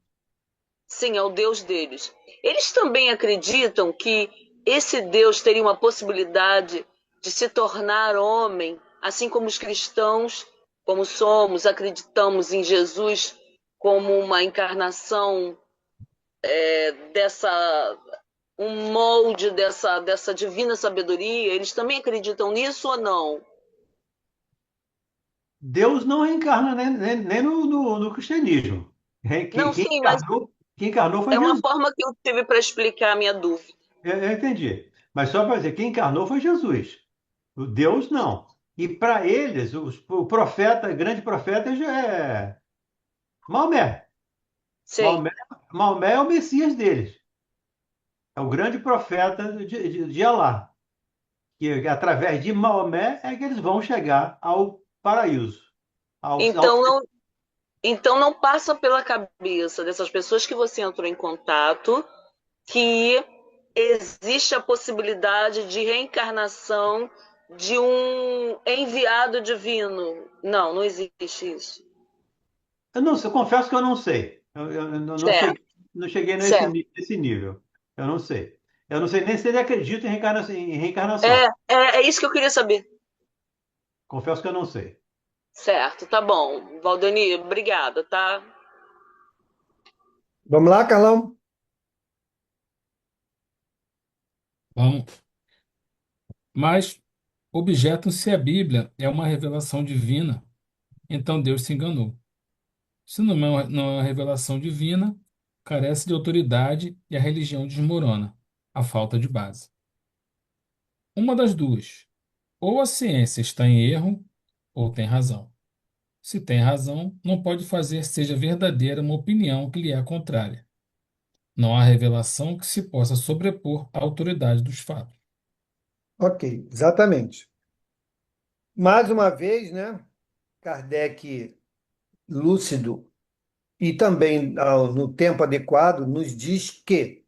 Sim, é o Deus deles. Eles também acreditam que esse Deus teria uma possibilidade de se tornar homem, assim como os cristãos, como somos, acreditamos em Jesus como uma encarnação dessa, um molde dessa divina sabedoria. Eles também acreditam nisso ou não? Deus não reencarna nem no cristianismo. Não, sim, mas Quem encarnou foi é uma Jesus. forma que eu tive para explicar a minha dúvida. Eu entendi. Mas só para dizer, quem encarnou foi Jesus. O Deus não. E para eles, o profeta, o grande profeta já é Maomé. Sim. Maomé. Maomé é o Messias deles. É o grande profeta de Alá. Que através de Maomé é que eles vão chegar ao paraíso. Então não, então não passa pela cabeça dessas pessoas que você entrou em contato que existe a possibilidade de reencarnação de um enviado divino. Não, não existe isso. Eu não sei, eu confesso que eu não sei. Eu Certo, não cheguei certo. nesse nível. Eu não sei. Eu não sei nem se ele acredita em É, reencarnação. é isso que eu queria saber. Confesso que eu não sei. Certo, tá bom. Valdeni, obrigada, tá? Vamos lá, Carlão? Vamos. Mas objetam se a Bíblia é uma revelação divina, então Deus se enganou. Se não é uma revelação divina, carece de autoridade e a religião desmorona, a falta de base. Uma das duas. Ou a ciência está em erro, ou tem razão. Se tem razão, não pode fazer seja verdadeira uma opinião que lhe é contrária. Não há revelação que se possa sobrepor à autoridade dos fatos. Ok, exatamente. Mais uma vez, né? Kardec, lúcido e também no tempo adequado, nos diz que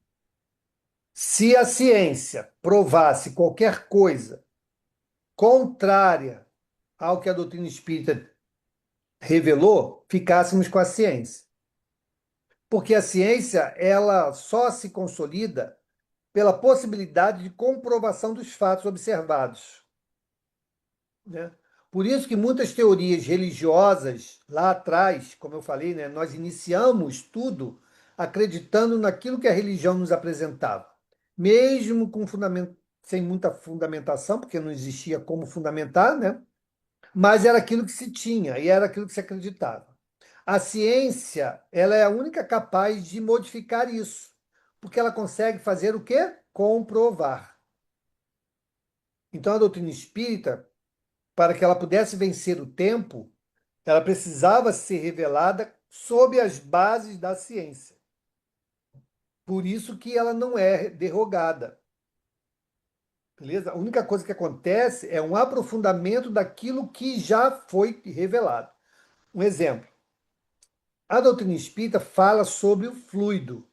se a ciência provasse qualquer coisa contrária ao que a doutrina espírita revelou, ficássemos com a ciência. Porque a ciência, ela só se consolida pela possibilidade de comprovação dos fatos observados, né? Por isso que muitas teorias religiosas lá atrás, como eu falei, né, nós iniciamos tudo acreditando naquilo que a religião nos apresentava, mesmo com sem muita fundamentação, porque não existia como fundamentar, né? mas era aquilo que se tinha e era aquilo que se acreditava. A ciência, ela é a única capaz de modificar isso, porque ela consegue fazer o quê? Comprovar. Então, a doutrina espírita, para que ela pudesse vencer o tempo, ela precisava ser revelada sob as bases da ciência. Por isso que ela não é derrogada. Beleza? A única coisa que acontece é um aprofundamento daquilo que já foi revelado. Um exemplo. A doutrina espírita fala sobre o fluido.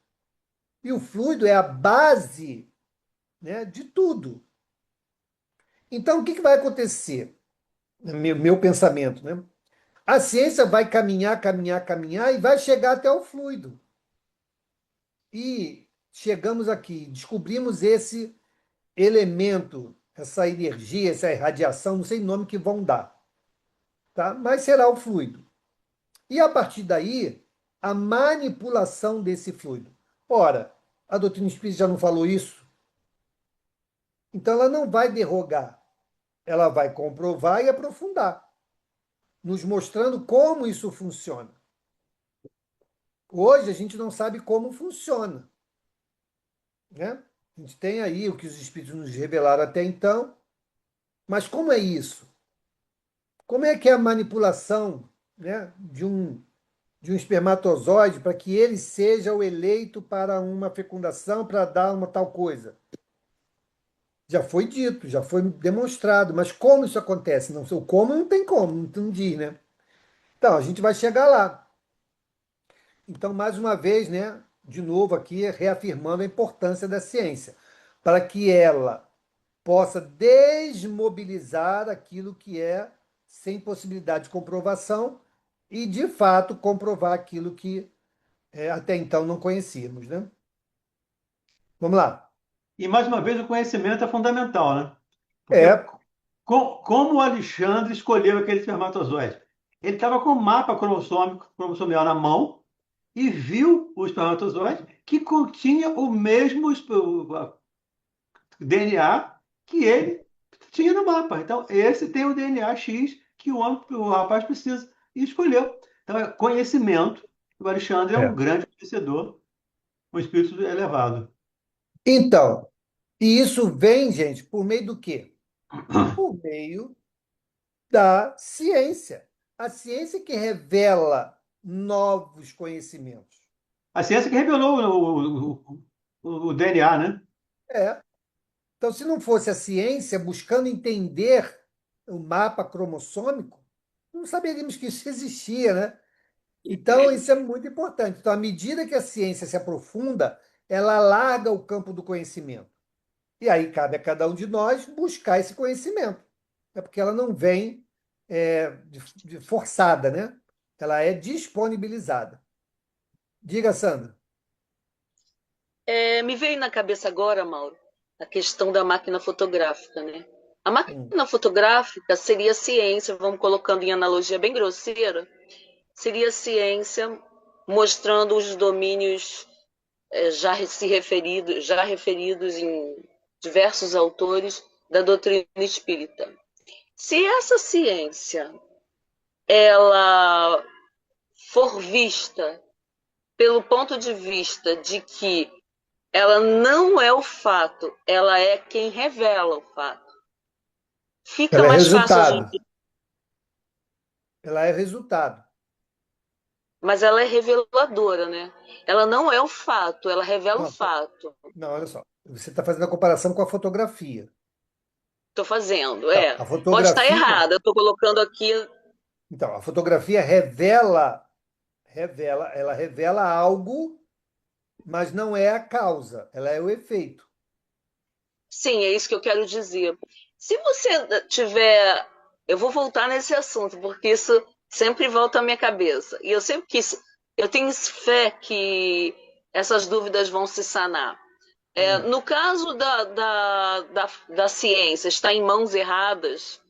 E o fluido é a base, né, de tudo. Então, o que vai acontecer? Meu pensamento, né? A ciência vai caminhar, caminhar, caminhar e vai chegar até o fluido. E chegamos aqui, descobrimos esse elemento, essa energia, essa irradiação, não sei o nome que vão dar, tá? Mas será o fluido. E a partir daí, a manipulação desse fluido. Ora, a doutrina espírita já não falou isso? Então ela não vai derrogar, ela vai comprovar e aprofundar, nos mostrando como isso funciona. Hoje a gente não sabe como funciona, né? A gente tem aí o que os espíritos nos revelaram até então, mas como é isso? Como é que é a manipulação, né, de um espermatozoide para que ele seja o eleito para uma fecundação, para dar uma tal coisa? Já foi dito, já foi demonstrado, mas como isso acontece? Não sei, o como não tem como, não diz, né? Então, a gente vai chegar lá. Então, mais uma vez, né, de novo aqui, reafirmando a importância da ciência, para que ela possa desmobilizar aquilo que é sem possibilidade de comprovação e, de fato, comprovar aquilo que até então não conhecíamos, né? Vamos lá. E mais uma vez o conhecimento é fundamental, né? Porque É, como o Alexandre escolheu aquele espermatozoide? Ele estava com o mapa cromossomial na mão e viu o espermatozoide que continha o mesmo DNA que ele tinha no mapa. Então, esse tem o DNA X que o rapaz precisa e escolheu. Então, é conhecimento. O Alexandre é um é. grande conhecedor, um espírito elevado. Então, e isso vem, gente, por meio do quê? Por meio da ciência. A ciência que revela novos conhecimentos. A ciência que revelou o DNA, né? É. Então, se não fosse a ciência buscando entender o mapa cromossômico, não saberíamos que isso existia, né? Então, isso é muito importante. Então, à medida que a ciência se aprofunda, ela alarga o campo do conhecimento. E aí cabe a cada um de nós buscar esse conhecimento. É porque ela não vem de forçada, né? Ela é disponibilizada. Diga, Sandra. Me veio na cabeça agora, Mauro, a questão da máquina fotográfica, né? A máquina fotográfica seria ciência, vamos colocando em analogia bem grosseira, seria ciência mostrando os domínios já referidos em diversos autores da doutrina espírita. Se essa ciência ela for vista pelo ponto de vista de que ela não é o fato, ela é quem revela o fato. Fica Ela é mais fácil a resultado. gente. Ela é resultado. Mas ela é reveladora, né? Ela não é o fato, ela revela o Não, fato. não, olha só. Você está fazendo a comparação com a fotografia. Estou fazendo, Então, a Pode estar fotografia, errada, eu estou colocando aqui. então, a fotografia ela revela algo, mas não é a causa, ela é o efeito. Sim, é isso que eu quero dizer. Se você tiver. Eu vou voltar nesse assunto, porque isso sempre volta à minha cabeça. E eu sempre quis. Eu tenho fé que essas dúvidas vão se sanar. No caso da ciência estar em mãos erradas,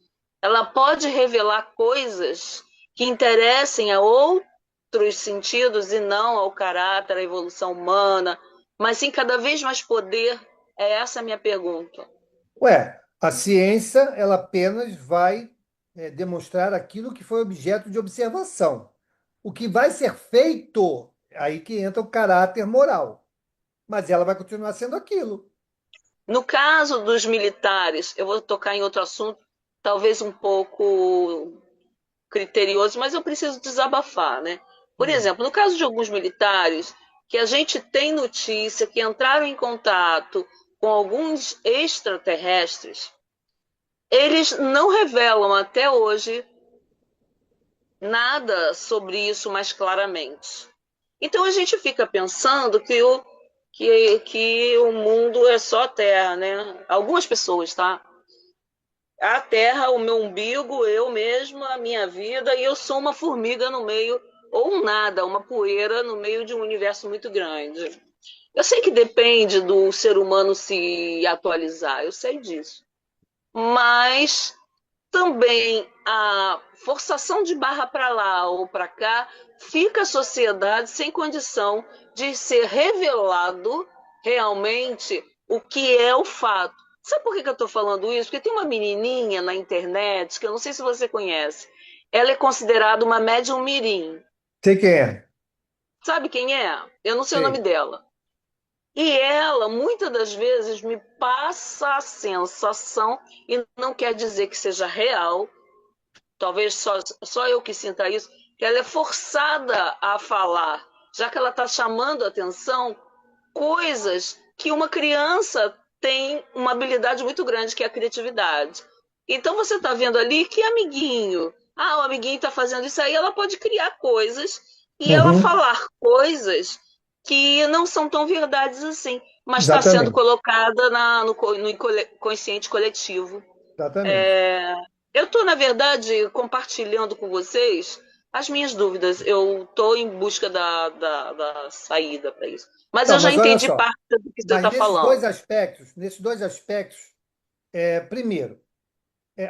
ela pode revelar coisas que interessem a outros sentidos e não ao caráter, à evolução humana, mas sim cada vez mais poder. É essa a minha pergunta. A ciência, ela apenas vai demonstrar aquilo que foi objeto de observação. O que vai ser feito, aí que entra o caráter moral. Mas ela vai continuar sendo aquilo. No caso dos militares, eu vou tocar em outro assunto, talvez um pouco criterioso, mas eu preciso desabafar, né? Por Hum. exemplo, no caso de alguns militares, que a gente tem notícia que entraram em contato com alguns extraterrestres, eles não revelam até hoje nada sobre isso mais claramente. Então a gente fica pensando que o mundo é só Terra, né? Algumas pessoas, tá? A Terra, o meu umbigo, eu mesma, a minha vida, e eu sou uma formiga no meio, ou um nada, uma poeira no meio de um universo muito grande. Eu sei que depende do ser humano se atualizar, eu sei disso. Mas também a forçação de barra para lá ou para cá fica a sociedade sem condição de ser revelado realmente o que é o fato. Sabe por que eu estou falando isso? Porque tem uma menininha na internet que eu não sei se você conhece. Ela é considerada uma médium mirim. Sei quem é. Sabe quem é? Eu não sei o nome Sei. dela. E ela, muitas das vezes, me passa a sensação, e não quer dizer que seja real, talvez só eu que sinta isso, que ela é forçada a falar, já que ela está chamando a atenção coisas que uma criança tem uma habilidade muito grande, que é a criatividade. Então você está vendo ali que amiguinho, o amiguinho está fazendo isso aí, ela pode criar coisas e ela Uhum. falar coisas que não são tão verdades assim, mas está sendo Exatamente. colocada no consciente coletivo. Exatamente. É, eu estou, na verdade, compartilhando com vocês as minhas dúvidas. Eu estou em busca da saída para isso. Mas Então, eu já mas olha entendi só. parte do que você Mas está falando. nesses dois aspectos, primeiro,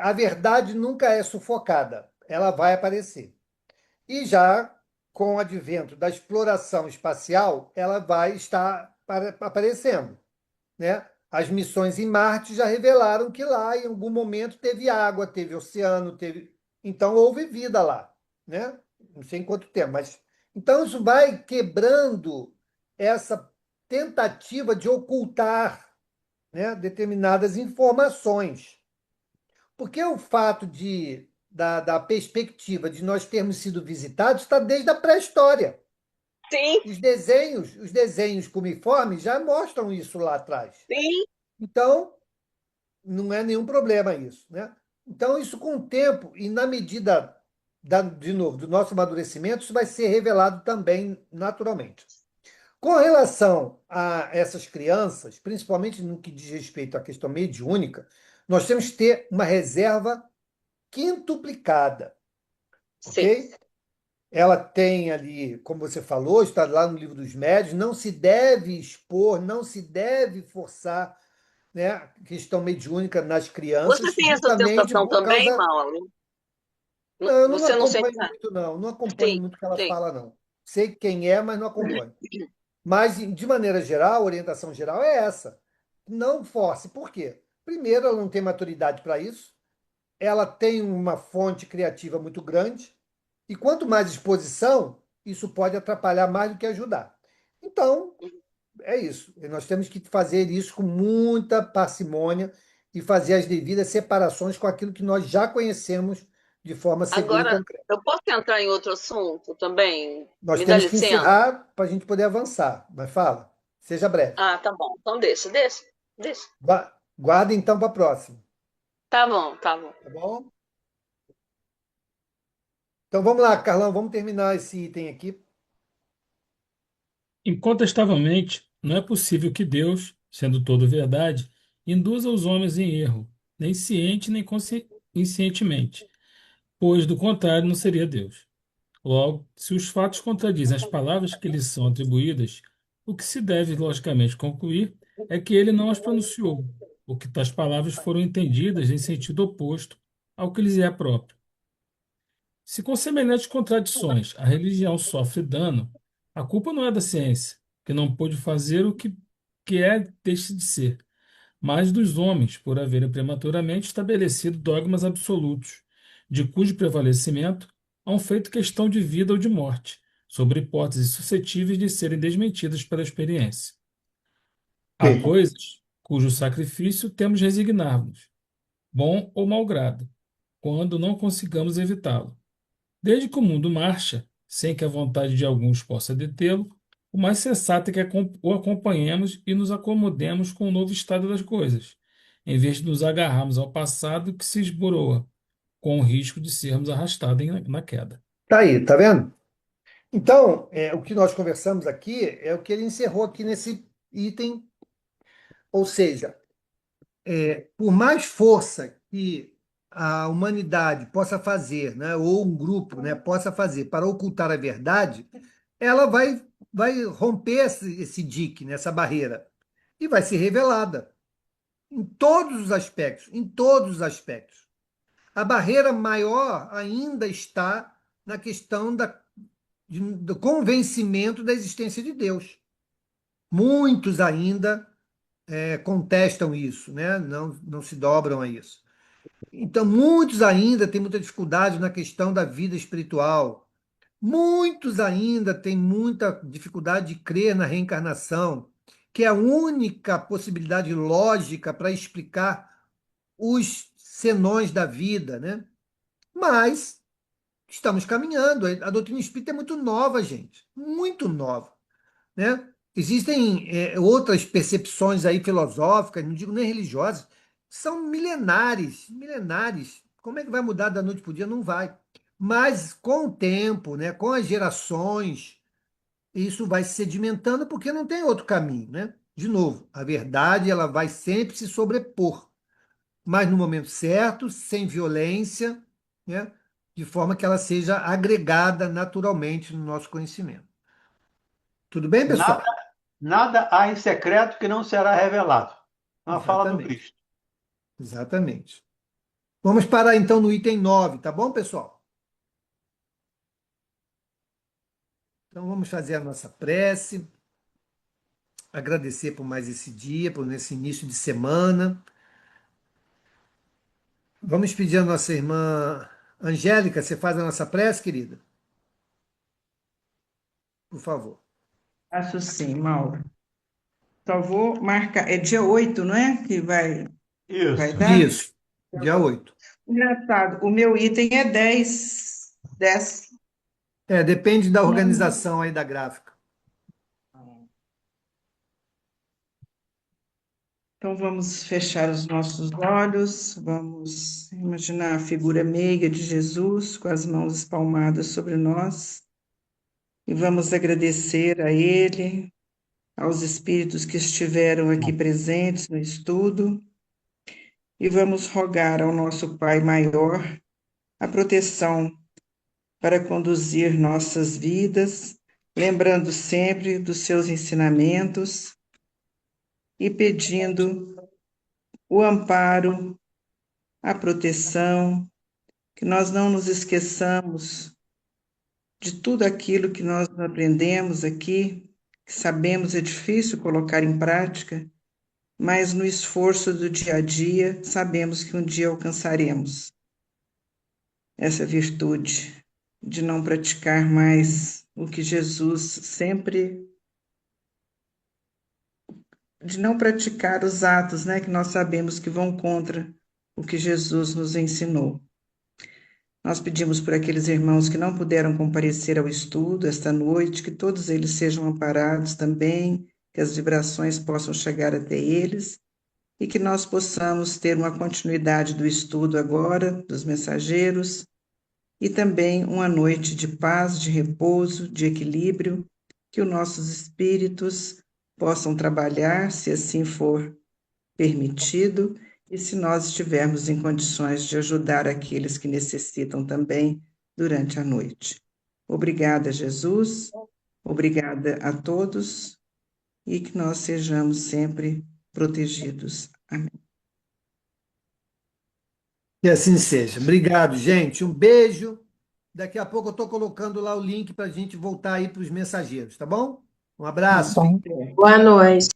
a verdade nunca é sufocada, ela vai aparecer. E já com o advento da exploração espacial, ela vai estar aparecendo, né? As missões em Marte já revelaram que lá, em algum momento, teve água, teve oceano, teve. Então, houve vida lá, né? Não sei em quanto tempo, mas. Então, isso vai quebrando essa tentativa de ocultar, né, determinadas informações. Porque o fato da perspectiva de nós termos sido visitados está desde a pré-história. Sim, Os desenhos cumiformes já mostram isso lá atrás. sim. Então, não é nenhum problema isso, né? Então, isso com o tempo e na medida, de novo, do nosso amadurecimento, isso vai ser revelado também naturalmente. Com relação a essas crianças, principalmente no que diz respeito à questão mediúnica, nós temos que ter uma reserva quintuplicada, Sim. ok? Ela tem ali, como você falou, está lá no livro dos médios, não se deve expor, não se deve forçar, né, questão mediúnica nas Você crianças, tem essa justamente sensação por também, causa. Mauro? Não, eu não Você não sente? acompanho muito, não. Não acompanho Sim, muito o que ela sim. fala, não. Sei quem é, mas não acompanho. Mas, de maneira geral, a orientação geral é essa. Não force. Por quê? Primeiro, ela não tem maturidade para isso. Ela tem uma fonte criativa muito grande. E quanto mais exposição, isso pode atrapalhar mais do que ajudar. Então, é isso. E nós temos que fazer isso com muita parcimônia e fazer as devidas separações com aquilo que nós já conhecemos de forma segura e Agora, concreta. eu posso entrar em outro assunto também? Nós Me dá temos que licença? encerrar para a gente poder avançar. Mas fala, seja breve. Ah, tá bom. Então deixa. Guarda então para a próxima, Tá bom, tá bom. tá bom? Então vamos lá, Carlão, vamos terminar esse item aqui. Incontestavelmente, não é possível que Deus, sendo todo verdade, induza os homens em erro, nem ciente nem inconscientemente, pois, do contrário, não seria Deus. Logo, se os fatos contradizem as palavras que lhes são atribuídas, o que se deve, logicamente, concluir é que ele não as pronunciou, ou que tais palavras foram entendidas em sentido oposto ao que lhes é próprio. Se com semelhantes contradições a religião sofre dano, a culpa não é da ciência, que não pôde fazer o que deixe de ser, mas dos homens, por haverem prematuramente estabelecido dogmas absolutos, de cujo prevalecimento há um feito questão de vida ou de morte, sobre hipóteses suscetíveis de serem desmentidas pela experiência. Há Ok. coisas cujo sacrifício temos de resignar-nos, bom ou mau grado, quando não consigamos evitá-lo. Desde que o mundo marcha, sem que a vontade de alguns possa detê-lo, o mais sensato é que o acompanhemos e nos acomodemos com o novo estado das coisas, em vez de nos agarrarmos ao passado que se esboroa, com o risco de sermos arrastados na queda. Tá aí, tá vendo? Então, o que nós conversamos aqui é o que ele encerrou aqui nesse item, ou seja, por mais força que a humanidade possa fazer, né, ou um grupo, né, possa fazer para ocultar a verdade, ela vai romper esse dique, né, essa barreira, e vai ser revelada em todos os aspectos, em todos os aspectos. A barreira maior ainda está na questão do convencimento da existência de Deus. Muitos ainda contestam isso, né? Não se dobram a isso. Então, muitos ainda têm muita dificuldade na questão da vida espiritual. Muitos ainda têm muita dificuldade de crer na reencarnação, que é a única possibilidade lógica para explicar os senões da vida, né? Mas estamos caminhando. A doutrina espírita é muito nova, gente, muito nova, né? Existem outras percepções aí filosóficas, não digo nem religiosas, são milenares, milenares. Como é que vai mudar da noite para o dia? Não vai. Mas com o tempo, né, com as gerações, isso vai se sedimentando porque não tem outro caminho, né? De novo, a verdade ela vai sempre se sobrepor, mas no momento certo, sem violência, né? De forma que ela seja agregada naturalmente no nosso conhecimento. Tudo bem, Nada, pessoal? nada há em secreto que não será revelado. Uma fala do Exatamente. Cristo. Exatamente. Vamos parar então no item 9, tá bom, pessoal? Então vamos fazer a nossa prece, agradecer por mais esse dia, por esse início de semana. Vamos pedir a nossa irmã Angélica, você faz a nossa prece, querida? Por favor. Acho sim, Mauro. Só vou marcar. É dia 8, não é? Que vai Isso. dar? Isso, dia 8. Engraçado. O meu item é 10. 10. Depende da Não. organização aí da gráfica. Então vamos fechar os nossos olhos, vamos imaginar a figura meiga de Jesus com as mãos espalmadas sobre nós e vamos agradecer a Ele, aos espíritos que estiveram aqui presentes no estudo e vamos rogar ao nosso Pai Maior a proteção para conduzir nossas vidas, lembrando sempre dos seus ensinamentos e pedindo o amparo, a proteção, que nós não nos esqueçamos de tudo aquilo que nós aprendemos aqui, que sabemos é difícil colocar em prática, mas no esforço do dia a dia sabemos que um dia alcançaremos essa virtude de não praticar mais o que Jesus sempre, de não praticar os atos, né, que nós sabemos que vão contra o que Jesus nos ensinou. Nós pedimos por aqueles irmãos que não puderam comparecer ao estudo esta noite, que todos eles sejam amparados também, que as vibrações possam chegar até eles e que nós possamos ter uma continuidade do estudo agora, dos mensageiros, e também uma noite de paz, de repouso, de equilíbrio, que os nossos espíritos possam trabalhar, se assim for permitido, e se nós estivermos em condições de ajudar aqueles que necessitam também durante a noite. Obrigada, Jesus, obrigada a todos e que nós sejamos sempre protegidos. Amém. Que assim seja. Obrigado, gente. Um beijo. Daqui a pouco eu estou colocando lá o link para a gente voltar aí para os mensageiros, tá bom? Um abraço. Bom. Boa noite.